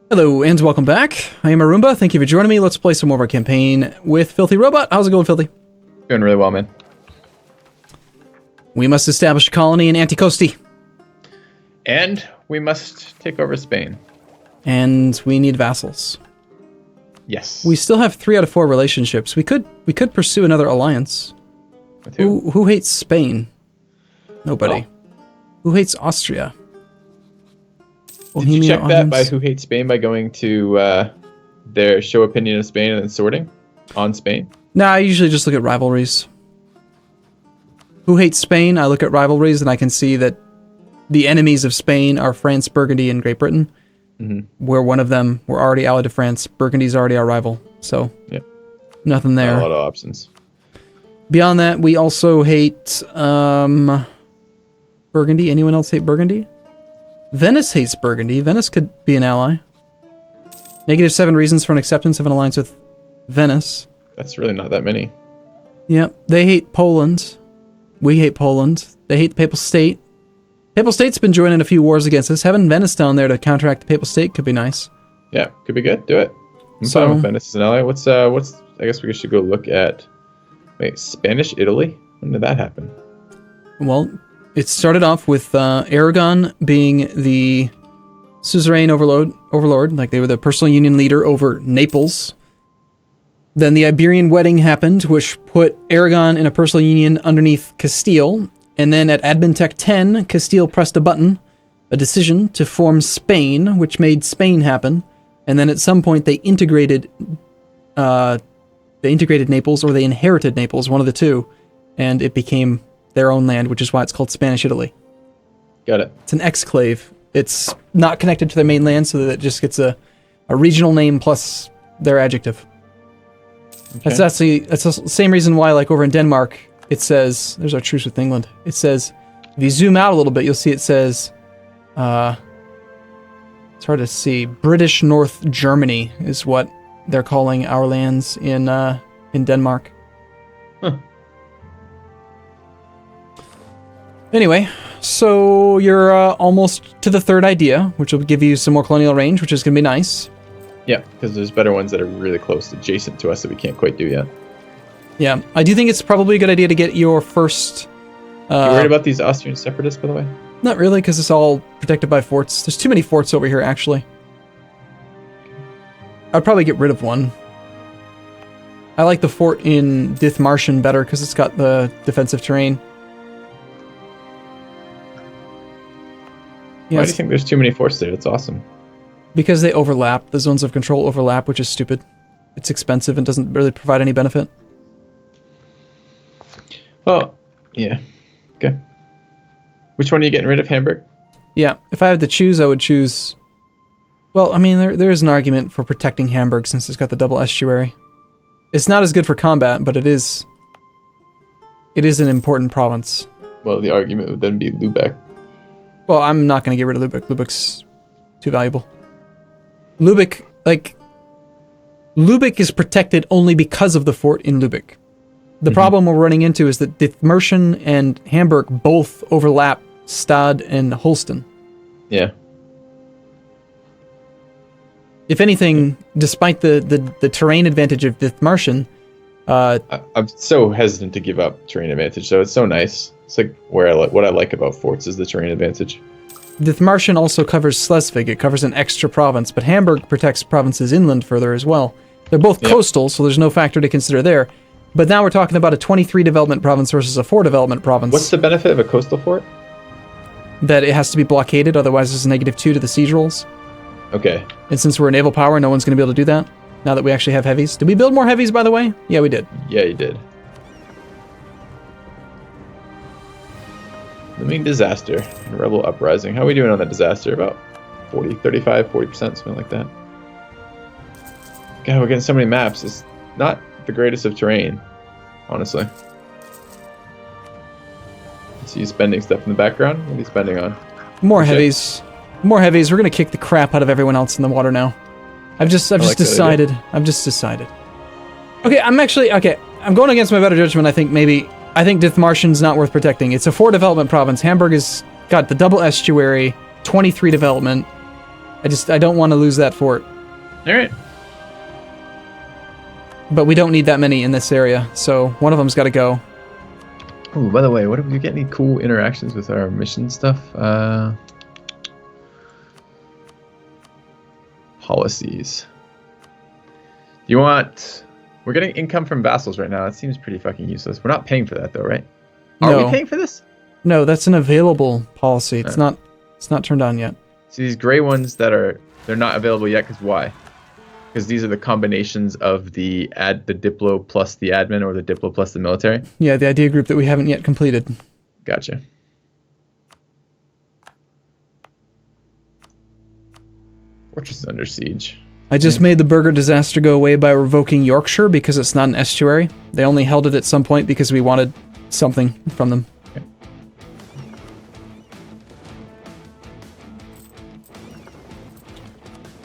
Hello and welcome back. I am Arumba. Thank you for joining me. Let's play some more of our campaign with FilthyRobot. How's it going, Filthy? Doing really well, man. We must establish a colony in Anticosti. And we must take over Spain. And we need vassals. Yes. We still have 3 out of 4 relationships. We could pursue another alliance. With who? Who hates Spain? Nobody. Oh. Who hates Austria? Did you check that by who hates Spain by going to their show opinion of Spain and then sorting on Spain? Nah, I usually just look at rivalries. Who hates Spain? I look at rivalries and I can see that the enemies of Spain are France, Burgundy, and Great Britain. Mm-hmm. Where one of them, we're already allied to France. Burgundy's already our rival. So, yep. Nothing there. Not a lot of options. Beyond that, we also hate Burgundy. Anyone else hate Burgundy? Venice hates Burgundy. Venice could be an ally. -7 reasons for an acceptance of an alliance with Venice. That's really not that many. Yep. They hate Poland. We hate Poland. They hate the Papal State. Papal State's been joining a few wars against us. Having Venice down there to counteract the Papal State could be nice. Yeah, could be good. Do it. I'm fine with Venice as an ally. What's I guess we should go look at Spanish Italy? When did that happen? Well, it started off with Aragon being the suzerain overlord, like they were the personal union leader over Naples. Then the Iberian wedding happened, which put Aragon in a personal union underneath Castile. And then at Admin Tech 10, Castile pressed a button, a decision to form Spain, which made Spain happen. And then at some point they integrated Naples, or they inherited Naples, one of the two, and it became their own land, which is why it's called Spanish Italy. Got it. It's an exclave. It's not connected to their mainland, so that it just gets a regional name plus their adjective. Okay. That's the same reason why, like over in Denmark, it says, there's our truce with England. It says, if you zoom out a little bit, you'll see it says, it's hard to see, British North Germany is what they're calling our lands in Denmark. Huh. Anyway, so you're almost to the 3rd idea, which will give you some more colonial range, which is going to be nice. Yeah, because there's better ones that are really close, adjacent to us that we can't quite do yet. Yeah, I do think it's probably a good idea to get your first... you worried about these Austrian separatists, by the way? Not really, because it's all protected by forts. There's too many forts over here, actually. I'd probably get rid of one. I like the fort in Dithmarschen better, because it's got the defensive terrain. Why do you think there's too many forts there? That's awesome. Because they overlap. The zones of control overlap, which is stupid. It's expensive and doesn't really provide any benefit. Oh, yeah. Okay. Which one are you getting rid of, Hamburg? Yeah, if I had to choose, I would choose... Well, I mean, there is an argument for protecting Hamburg since it's got the double estuary. It's not as good for combat, but it is an important province. Well, the argument would then be Lübeck. Well, I'm not going to get rid of Lübeck. Lübeck's too valuable. Lübeck is protected only because of the fort in Lübeck. The problem we're running into is that Dithmarschen and Hamburg both overlap Stade and Holsten. Yeah. If anything, despite the terrain advantage of Dithmarschen... I'm so hesitant to give up terrain advantage, so it's so nice. It's like what I like about forts is the terrain advantage. Dithmarschen also covers Schleswig. It covers an extra province, but Hamburg protects provinces inland further as well. They're both coastal, so there's no factor to consider there. But now we're talking about a 23 development province versus a 4 development province. What's the benefit of a coastal fort? That it has to be blockaded, otherwise there's a -2 to the siege rolls. Okay. And since we're a naval power, no one's going to be able to do that, now that we actually have heavies. Did we build more heavies, by the way? Yeah, we did. Yeah, you did. Looming disaster and rebel uprising. How are we doing on that disaster? About 40%, something like that. God, we're getting so many maps. It's not the greatest of terrain, honestly. See you spending stuff in the background. What are you spending on? More heavies. More heavies. We're gonna kick the crap out of everyone else in the water now. I've just decided. Okay, I'm going against my better judgment. I think Dithmarschen's not worth protecting. It's a 4 development province. Hamburg has got the double estuary, 23 development. I don't want to lose that fort. All right. But we don't need that many in this area, so one of them's got to go. Oh, by the way, what if you get any cool interactions with our mission stuff? Policies. Do you want... We're getting income from vassals right now. That seems pretty fucking useless. We're not paying for that though, right? Are we paying for this? No, that's an available policy. It's not turned on yet. So these gray ones they're not available yet, because why? Because these are the combinations of the Diplo plus the admin, or the Diplo plus the military? Yeah, the idea group that we haven't yet completed. Gotcha. Fortress is under siege. I just made the burger disaster go away by revoking Yorkshire because it's not an estuary. They only held it at some point because we wanted something from them. Okay.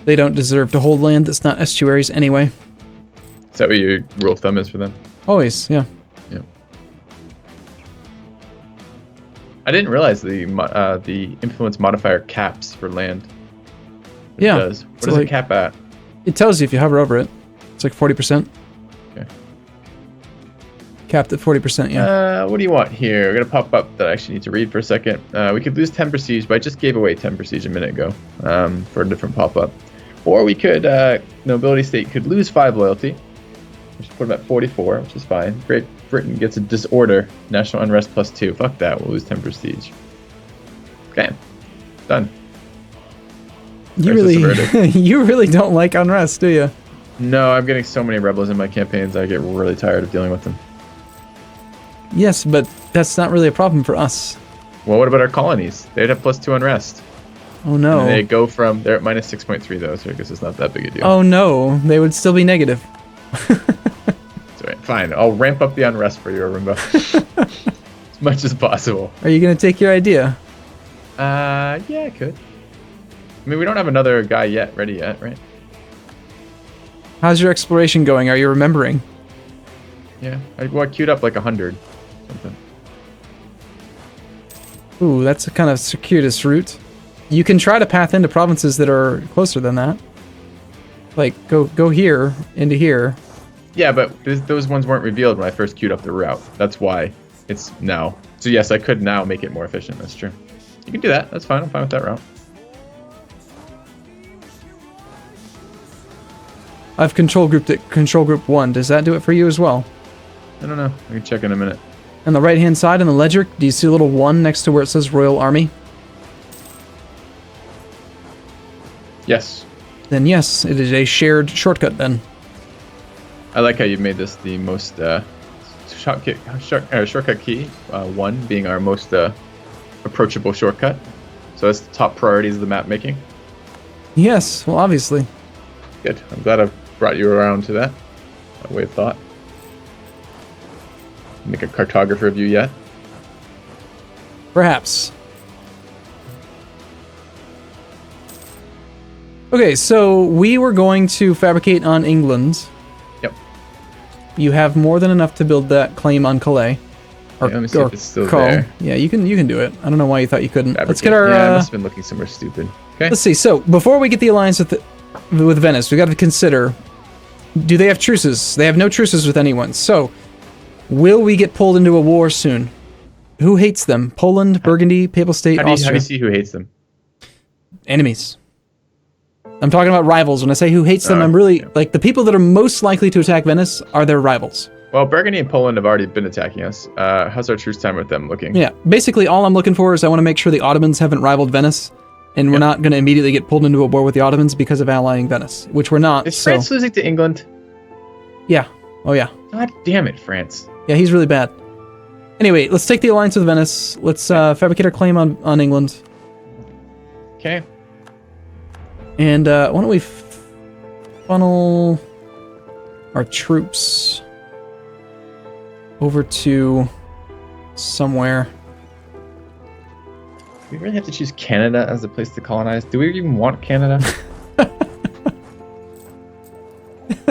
They don't deserve to hold land that's not estuaries anyway. Is that what your rule of thumb is for them? Always, yeah. Yeah. I didn't realize the influence modifier caps for land. It does. What does it cap at? It tells you if you hover over it. It's like 40%. Okay. Capped at 40%, yeah. What do you want here? We're going to pop up that I actually need to read for a second. We could lose 10 prestige, but I just gave away 10 prestige a minute ago for a different pop-up. Or we could, nobility state could lose 5 loyalty. We should put them at 44, which is fine. Great Britain gets a disorder. National unrest +2. Fuck that. We'll lose 10 prestige. Okay. Done. You really don't like unrest, do you? No, I'm getting so many rebels in my campaigns, I get really tired of dealing with them. Yes, but that's not really a problem for us. Well, what about our colonies? They'd have +2 unrest. Oh no. And they go from... They're at -6.3 though, so I guess it's not that big a deal. Oh no, they would still be negative. Sorry, fine, I'll ramp up the unrest for you, Arumba. As much as possible. Are you going to take your idea? Yeah, I could. I mean, we don't have another guy ready yet, right? How's your exploration going? Are you remembering? Yeah, I queued up like 100 something. Ooh, that's a kind of circuitous route. You can try to path into provinces that are closer than that. Like, go here, into here. Yeah, but those ones weren't revealed when I first queued up the route. That's why it's now. So yes, I could now make it more efficient, that's true. You can do that, that's fine, I'm fine with that route. I've control group 1. Does that do it for you as well? I don't know. I can check in a minute. On the right-hand side in the ledger, do you see a little 1 next to where it says Royal Army? Yes. Then yes, it is a shared shortcut then. I like how you've made this the most shortcut key, 1 being our most approachable shortcut. So that's the top priorities of the map making. Yes, well obviously. Good. I'm glad I've brought you around to that way of thought. Make a cartographer of you yet? Perhaps. Okay, so we were going to fabricate on England. Yep. You have more than enough to build that claim on Calais. Or, let me see if it's still there. Yeah, you can do it. I don't know why you thought you couldn't. Fabricate. Let's get our... Yeah, I must have been looking somewhere stupid. Okay. Let's see. So, before we get the alliance with Venice, we got to consider, do they have truces? They have no truces with anyone. So, will we get pulled into a war soon? Who hates them? Poland, Burgundy, Papal State, Austria. How do you see who hates them? Enemies. I'm talking about rivals. When I say who hates them, I'm really, like, the people that are most likely to attack Venice are their rivals. Well, Burgundy and Poland have already been attacking us. How's our truce time with them looking? Yeah, basically all I'm looking for is I want to make sure the Ottomans haven't rivaled Venice. And we're not going to immediately get pulled into a war with the Ottomans because of allying Venice, which we're not. Is France losing to England? Yeah. Oh, yeah. God damn it, France. Yeah, he's really bad. Anyway, let's take the alliance with Venice. Let's fabricate our claim on England. Okay. And why don't we funnel our troops over to somewhere. Do we really have to choose Canada as a place to colonize? Do we even want Canada?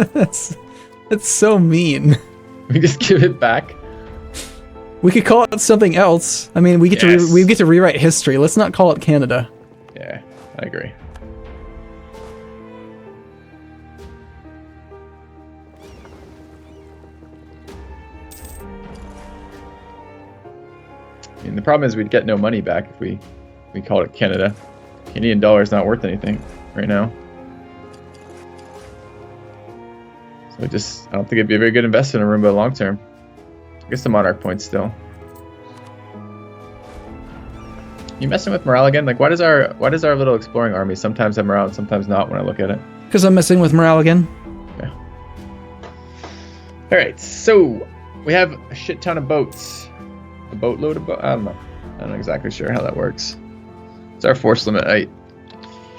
That's so mean. We just give it back? We could call it something else. I mean, we get to rewrite history. Let's not call it Canada. Yeah, I agree. And the problem is we'd get no money back if we called it Canada. Canadian dollar is not worth anything right now. So I don't think it'd be a very good investment in Arumba long term. I guess the Monarch points still. You messing with morale again? Like, why does our little exploring army sometimes have morale and sometimes not when I look at it? Because I'm messing with morale again. Okay. All right, so we have a shit ton of boats. A boatload of boats? I don't know. I'm not exactly sure how that works. It's our force limit height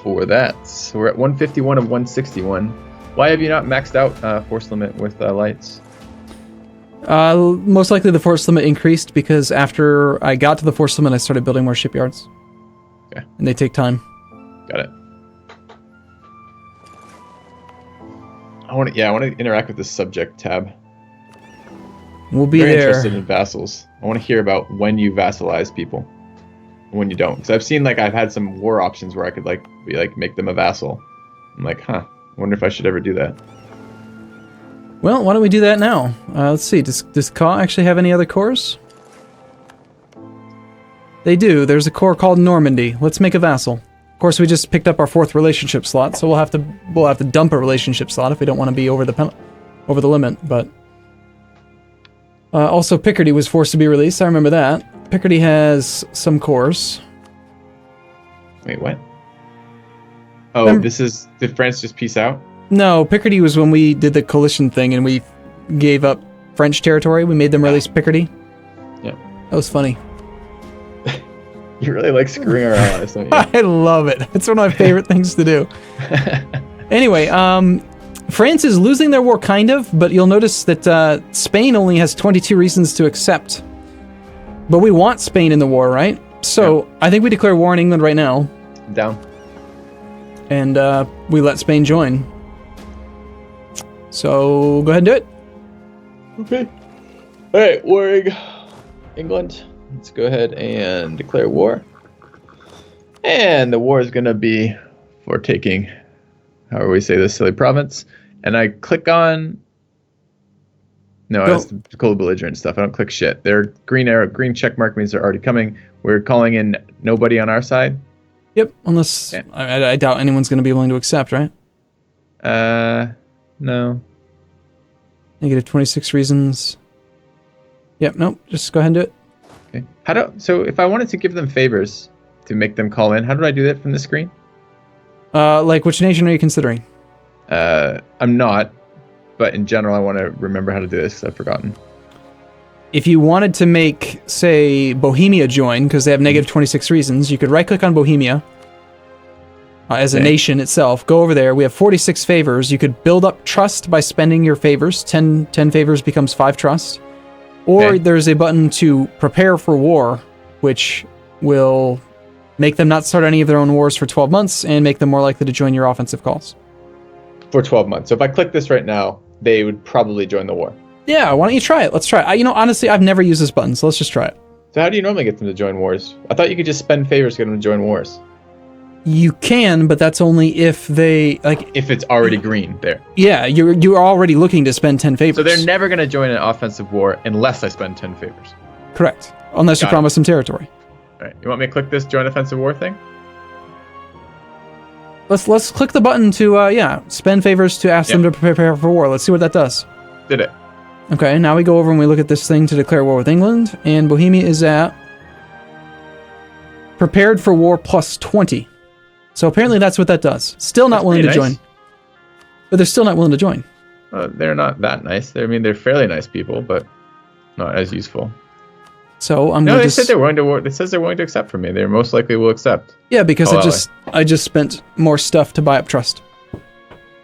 for that. So we're at 151 of 161. Why have you not maxed out force limit with lights? Most likely the force limit increased because after I got to the force limit, I started building more shipyards. Okay. And they take time. Got it. I want to interact with the subject tab. We'll be Very there. interested in vassals. I want to hear about when you vassalize people, and when you don't. Because I've seen I've had some war options where I could make them a vassal. I'm like, huh. I wonder if I should ever do that. Well, why don't we do that now? Let's see. Does Ka actually have any other cores? They do. There's a core called Normandy. Let's make a vassal. Of course, we just picked up our 4th relationship slot, so we'll have to dump a relationship slot if we don't want to be over the limit. But also Picardy was forced to be released. I remember that. Picardy has some cores. Wait, what? Oh, did France just peace out? No, Picardy was when we did the coalition thing and we gave up French territory. We made them release Picardy. Yeah. That was funny. You really like screwing our allies, don't you? I love it. It's one of my favorite things to do. Anyway, France is losing their war, kind of, but you'll notice that Spain only has 22 reasons to accept. But we want Spain in the war, right? So I think we declare war on England right now. Down. And we let Spain join. So go ahead and do it. Okay. All right, warring England. Let's go ahead and declare war. And the war is going to be for taking, however we say this, silly province. And I click on... No, that's the cold belligerent stuff. I don't click shit. Their green arrow, green check mark means they're already coming. We're calling in nobody on our side. Yep, unless... Okay. I doubt anyone's going to be willing to accept, right? No. Negative 26 reasons. Yep, nope, just go ahead and do it. Okay. So if I wanted to give them favors to make them call in, how do I do that from the screen? Which nation are you considering? I'm not, but in general, I want to remember how to do this because I've forgotten. If you wanted to make, say, Bohemia join, because they have negative 26 reasons, you could right-click on Bohemia as a nation itself. Go over there. We have 46 favors. You could build up trust by spending your favors. 10 favors becomes 5 trust. Or there's a button to prepare for war, which will make them not start any of their own wars for 12 months and make them more likely to join your offensive calls. For 12 months. So if I click this right now, they would probably join the war. Yeah, why don't you try it? Let's try it. Honestly, I've never used this button, so let's just try it. So how do you normally get them to join wars? I thought you could just spend favors to get them to join wars. You can, but that's only if they, if it's already green there. Yeah, you're already looking to spend 10 favors. So they're never going to join an offensive war unless I spend 10 favors. Correct. Unless you promise them territory. All right. You want me to click this join offensive war thing? Let's click the button to, spend favors to ask them to prepare for war. Let's see what that does. Did it. Okay, now we go over and we look at this thing to declare war with England, and Bohemia is at prepared for war plus 20. So apparently that's what that does. Still not willing to join. But they're still not willing to join. They're not that nice. They're fairly nice people, but not as useful. So I'm No, they said they're willing to war. It says they're willing to accept from me. They most likely will accept. Yeah, because I just spent more stuff to buy up trust.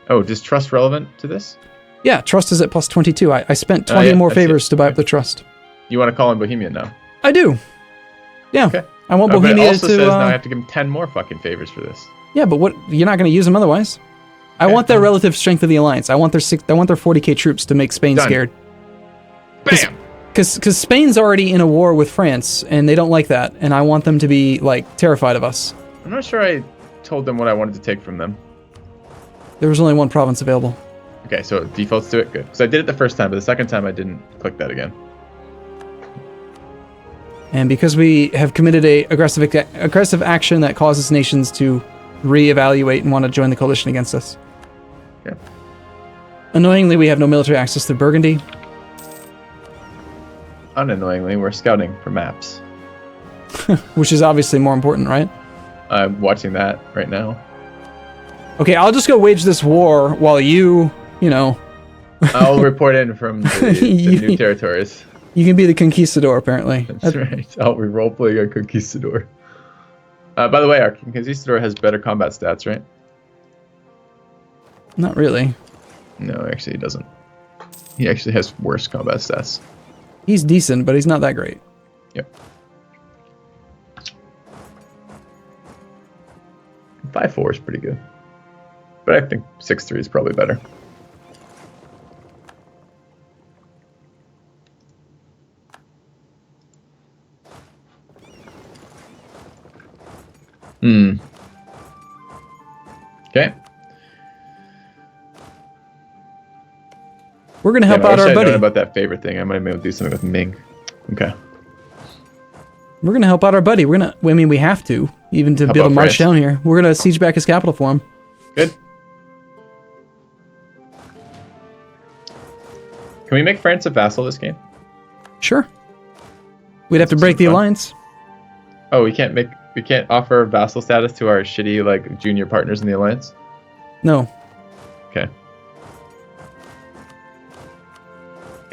Oh, is trust relevant to this? Yeah, trust is at plus 22. I spent 20 more favors to buy up the trust. You want to call in Bohemia now? I do. Yeah. Okay. I want Bohemia but it also says now I have to give them 10 more fucking favors for this. Yeah, but what? You're not going to use them otherwise. I want their relative strength of the alliance. I want their 40k troops to make Spain scared. Bam! Because Spain's already in a war with France, and they don't like that, and I want them to be, terrified of us. I'm not sure I told them what I wanted to take from them. There was only one province available. Okay, so it defaults to it? Good. Because I did it the first time, but the second time I didn't click that again. And because we have committed a aggressive action that causes nations to reevaluate and want to join the coalition against us. Yeah. Annoyingly, we have no military access to Burgundy. Unannoyingly, we're scouting for maps. Which is obviously more important, right? I'm watching that right now. Okay, I'll just go wage this war while you know... I'll report in from the new territories. You can be the Conquistador, apparently. That's right. I'll be role-playing a Conquistador. By the way, our Conquistador has better combat stats, right? Not really. No, actually he doesn't. He actually has worse combat stats. He's decent, but he's not that great. Yep. 5-4 is pretty good. But I think 6-3 is probably better. Okay. We're gonna help out our buddy. I known about that favorite thing. I might be able to do something with Ming. Okay. We're gonna help out our buddy. We have to, even to be able to march down here. We're gonna siege back his capital for him. Good. Can we make France a vassal this game? Sure. We'd have to break the alliance. Oh, we can't offer vassal status to our shitty like junior partners in the alliance? No. Okay.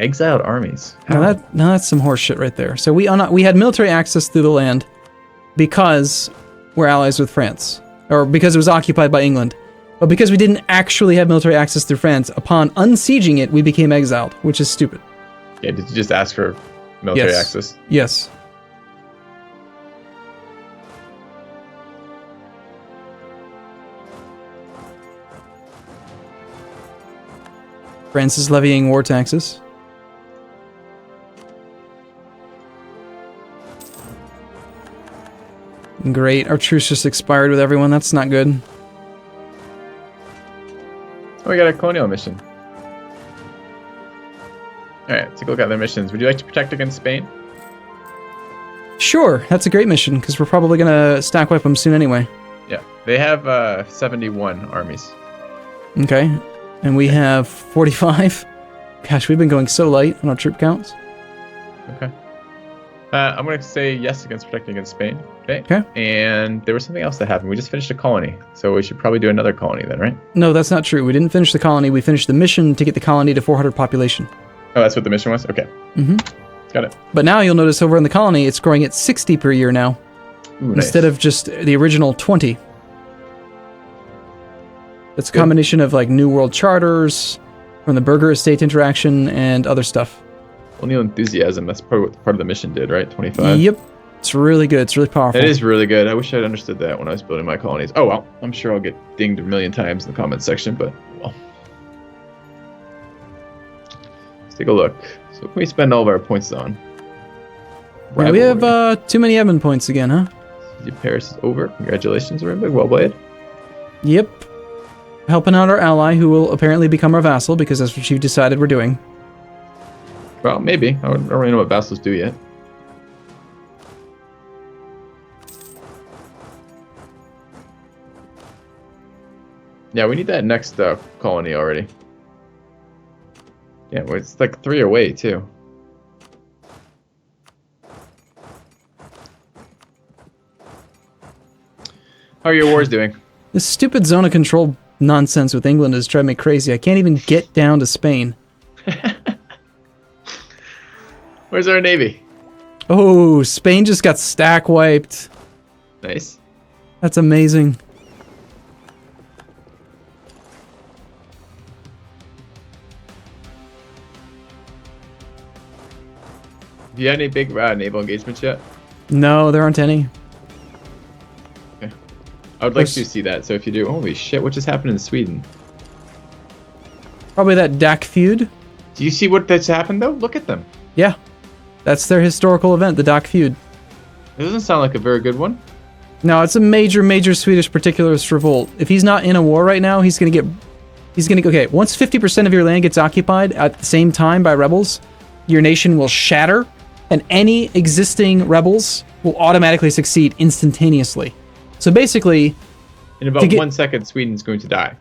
Exiled armies. Now that's some horse shit right there. So we had military access through the land because we're allies with France, or because it was occupied by England. But because we didn't actually have military access through France, upon unsieging it, we became exiled, which is stupid. Yeah, did you just ask for military access? Yes. France is levying war taxes. Great, our truce just expired with everyone. That's not good. Oh, we got a colonial mission. Alright, take a look at their missions. Would you like to protect against Spain? Sure, that's a great mission, because we're probably going to stack wipe them soon anyway. Yeah, they have 71 armies. Okay, and we have 45. Gosh, we've been going so light on our troop counts. Okay. I'm going to say yes against protecting against Spain. Okay. And there was something else that happened. We just finished a colony, so we should probably do another colony then, right? No, that's not true. We didn't finish the colony. We finished the mission to get the colony to 400 population. Oh, that's what the mission was? Okay. Mm-hmm. Got it. But now you'll notice over in the colony, it's growing at 60 per year now. Ooh, instead of just the original 20. It's a combination of like New World Charters, from the Burger Estate interaction, and other stuff. Colonial enthusiasm, that's probably what part of the mission did, right? 25? Yep. It's really good. It's really powerful. It is really good. I wish I'd understood that when I was building my colonies. Oh, well. I'm sure I'll get dinged a million times in the comments section, but, well. Let's take a look. So what can we spend all of our points on? Yeah, we have too many admin points again, huh? Paris is over. Congratulations, Arumba. Well played. Yep. Helping out our ally, who will apparently become our vassal, because that's what you decided we're doing. Well, maybe. I don't really know what vassals do yet. Yeah, we need that next colony already. Yeah, well, it's like 3 away, too. How are your wars doing? This stupid zone of control nonsense with England is driving me crazy. I can't even get down to Spain. Where's our navy? Oh, Spain just got stack wiped. Nice. That's amazing. Do you have any big naval engagements yet? No, there aren't any. Okay. I would like to see that, so if you do... Holy shit, what just happened in Sweden? Probably that DAC feud. Do you see what that's happened, though? Look at them. Yeah. That's their historical event, the DAC feud. It doesn't sound like a very good one. No, it's a major, major Swedish particularist revolt. If he's not in a war right now, he's gonna get... Okay, once 50% of your land gets occupied at the same time by rebels, your nation will shatter, and any existing rebels will automatically succeed instantaneously. So basically, In about 1 second, Sweden's going to die.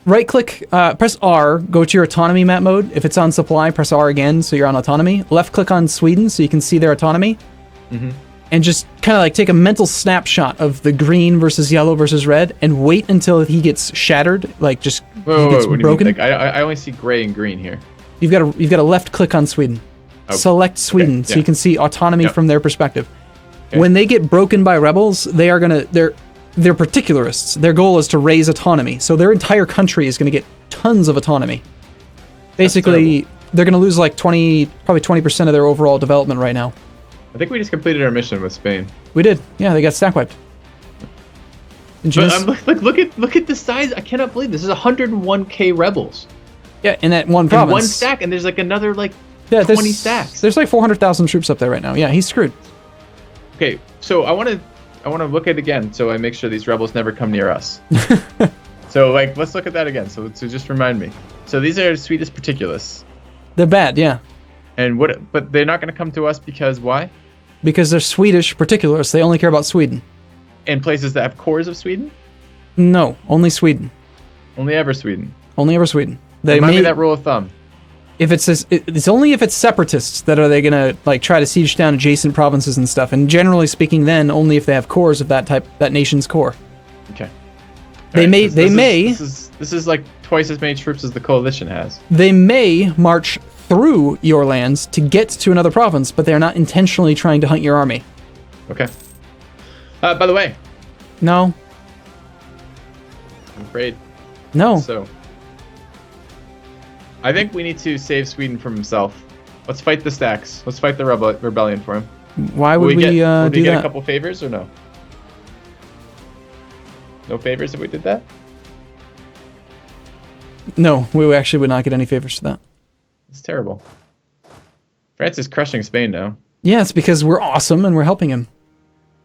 right-click, press R, go to your autonomy map mode. If it's on supply, press R again, so you're on autonomy. Left-click on Sweden, so you can see their autonomy. And just kind of like take a mental snapshot of the green versus yellow versus red, and wait until he gets shattered, like just he gets what do broken. you mean? Like, I only see gray and green here. You've got to left-click on Sweden. Select Sweden, so you can see autonomy from their perspective. When they get broken by rebels, they're particularists. Their goal is to raise autonomy, so their entire country is going to get tons of autonomy. Basically, they're going to lose like probably 20% of their overall development right now. I think we just completed our mission with Spain. We did. Yeah, they got stack wiped. But look at the size. I cannot believe this is 101k rebels. Yeah, in that one province. In one stack, and there's like another 20 stacks. There's like 400,000 troops up there right now. Yeah, he's screwed. Okay, so I want to look at it again, so I make sure these rebels never come near us. So let's look at that again. So just remind me. So these are Swedish particulars. They're bad, yeah. And but they're not going to come to us because why? Because they're Swedish particulars. They only care about Sweden. In places that have cores of Sweden? No, only Sweden. Only ever Sweden. Only ever Sweden. Remind me that rule of thumb. If it's only if it's separatists that are they gonna try to siege down adjacent provinces and stuff. And generally speaking, then only if they have cores of that nation's core. Okay. This is like twice as many troops as the coalition has. They may march through your lands to get to another province, but they are not intentionally trying to hunt your army. Okay. By the way. No. I'm afraid. No. So. I think we need to save Sweden from himself. Let's fight the stacks. Let's fight the rebellion for him. Why would we do that? Would we get a couple favors or no? No favors if we did that? No, we actually would not get any favors for that. It's terrible. France is crushing Spain now. Yeah, it's because we're awesome and we're helping him.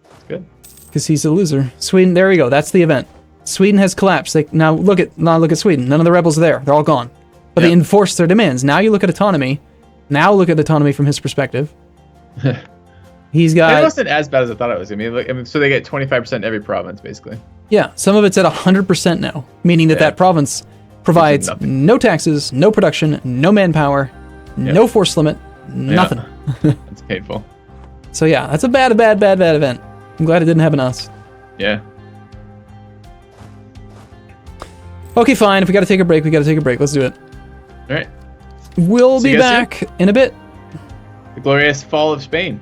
It's good. Because he's a loser. Sweden, there we go. That's the event. Sweden has collapsed. Now look at Sweden. None of the rebels are there. They're all gone. But they enforced their demands. Now you look at autonomy. Now look at autonomy from his perspective. He's got... It wasn't as bad as I thought it was. I mean, so they get 25% in every province, basically. Yeah, some of it's at 100% now, meaning that province provides no taxes, no production, no manpower, no force limit, nothing. That's painful. So yeah, that's a bad event. I'm glad it didn't happen to us. Yeah. Okay, fine. If we got to take a break, we got to take a break. Let's do it. All right. We'll be back in a bit. The glorious fall of Spain.